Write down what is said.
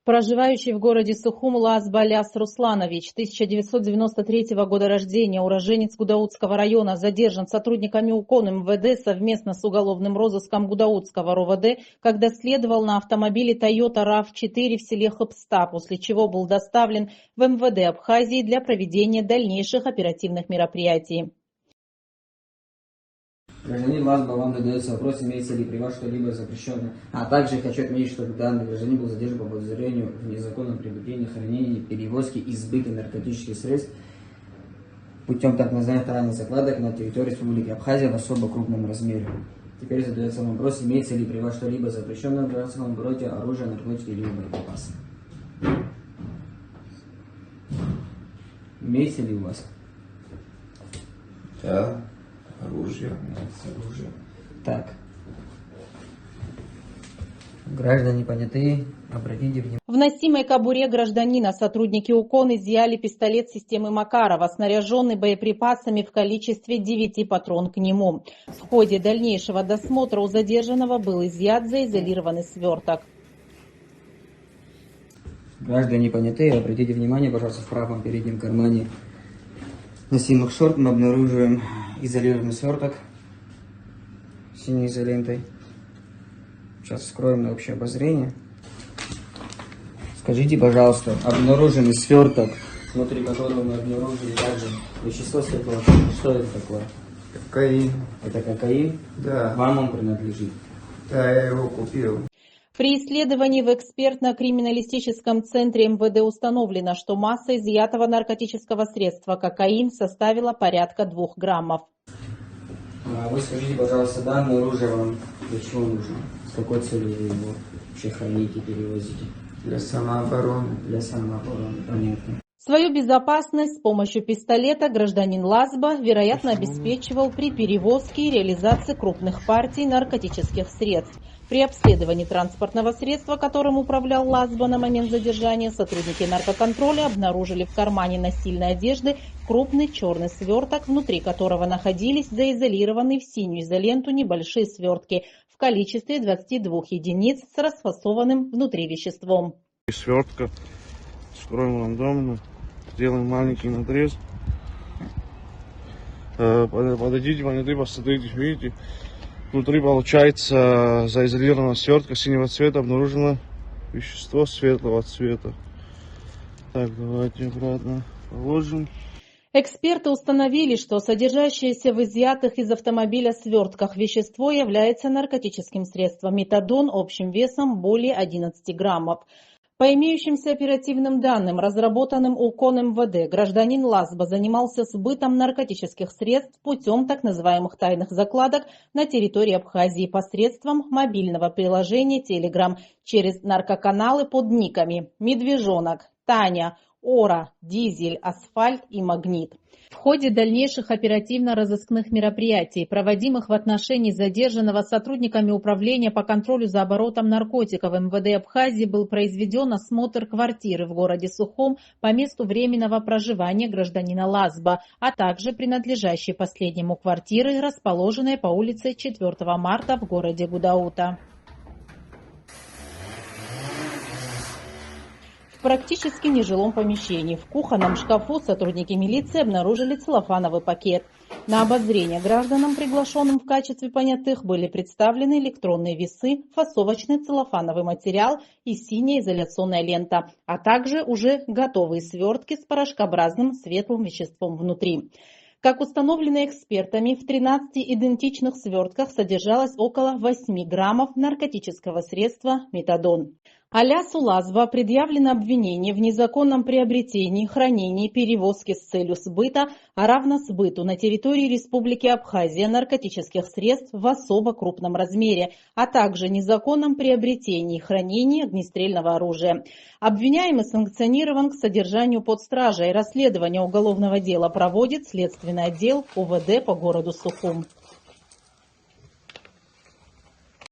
Проживающий в городе Сухум Лазба Аляс Русланович, 1993 года рождения, уроженец Гудаутского района, задержан сотрудниками УКОН МВД совместно с уголовным розыском Гудаутского РОВД, когда следовал на автомобиле Toyota RAV4 в селе Хопста, после чего был доставлен в МВД Абхазии для проведения дальнейших оперативных мероприятий. Гражданин Лазба, вам задается вопрос, имеется ли при вас что-либо запрещенное. А также хочу отметить, что данный гражданин был задержан по подозрению в незаконном приобретении, хранении, перевозке и сбыте наркотических средств путем так называемых тайных закладок на территории Республики Абхазия в особо крупном размере. Теперь задается вопрос, имеется ли при вас что-либо запрещенное в гражданском обороте, оружие, наркотики или боеприпасы. Имеется ли у вас? Да. Оружие. Так. Граждане понятые, обратите внимание. В носимой кобуре гражданина сотрудники УКОН изъяли пистолет системы Макарова, снаряженный боеприпасами в количестве 9 патрон к нему. В ходе дальнейшего досмотра у задержанного был изъят заизолированный сверток. Граждане понятые, обратите внимание, пожалуйста, в правом переднем кармане носимых шорт мы обнаруживаем изолированный сверток с синей изолентой. Сейчас вскроем на общее обозрение. Скажите, пожалуйста, обнаруженный сверток, внутри которого мы обнаружили также вещество светлого. Что это такое? Кокаин. Это кокаин? Да. Вам он принадлежит? Да, я его купил. При исследовании в экспертно-криминалистическом центре МВД установлено, что масса изъятого наркотического средства кокаин составила порядка 2 граммов. Вы скажите, пожалуйста, данное оружие вам для чего нужно? С какой целью вы его вообще храните, перевозите? Для самообороны. Для самообороны, понятно. Свою безопасность с помощью пистолета гражданин Лазба, вероятно, обеспечивал при перевозке и реализации крупных партий наркотических средств. При обследовании транспортного средства, которым управлял Лазба на момент задержания, сотрудники наркоконтроля обнаружили в кармане настильной одежды крупный черный сверток, внутри которого находились заизолированные в синюю изоленту небольшие свертки в количестве 22 единиц с расфасованным внутри веществом. Свертка. Скроем рандомно. Сделаем маленький надрез. Подойдите, понятые, посмотрите, видите. Внутри получается заизолированного свертка синего цвета обнаружено вещество светлого цвета. Так, давайте обратно положим. Эксперты установили, что содержащееся в изъятых из автомобиля свертках вещество является наркотическим средством метадон общим весом более 11 граммов. По имеющимся оперативным данным, разработанным УКОН МВД, гражданин Лазба занимался сбытом наркотических средств путем так называемых тайных закладок на территории Абхазии посредством мобильного приложения Telegram через наркоканалы под никами «Медвежонок», «Таня», «Ора», «Дизель», «Асфальт» и «Магнит». В ходе дальнейших оперативно-розыскных мероприятий, проводимых в отношении задержанного сотрудниками Управления по контролю за оборотом наркотиков МВД Абхазии, был произведен осмотр квартиры в городе Сухум по месту временного проживания гражданина Лазба, а также принадлежащей последнему квартиры, расположенной по улице 4 марта в городе Гудаута. В практически нежилом помещении в кухонном шкафу сотрудники милиции обнаружили целлофановый пакет. На обозрение гражданам, приглашенным в качестве понятых, были представлены электронные весы, фасовочный целлофановый материал и синяя изоляционная лента, а также уже готовые свертки с порошкообразным светлым веществом внутри. Как установлено экспертами, в 13 идентичных свертках содержалось около 8 граммов наркотического средства метадон. Алясу Лазба предъявлено обвинение в незаконном приобретении, хранении, перевозке с целью сбыта, а равно сбыту на территории Республики Абхазия наркотических средств в особо крупном размере, а также незаконном приобретении и хранении огнестрельного оружия. Обвиняемый санкционирован к содержанию под стражей. Расследование уголовного дела проводит Следственный отдел УВД по городу Сухум.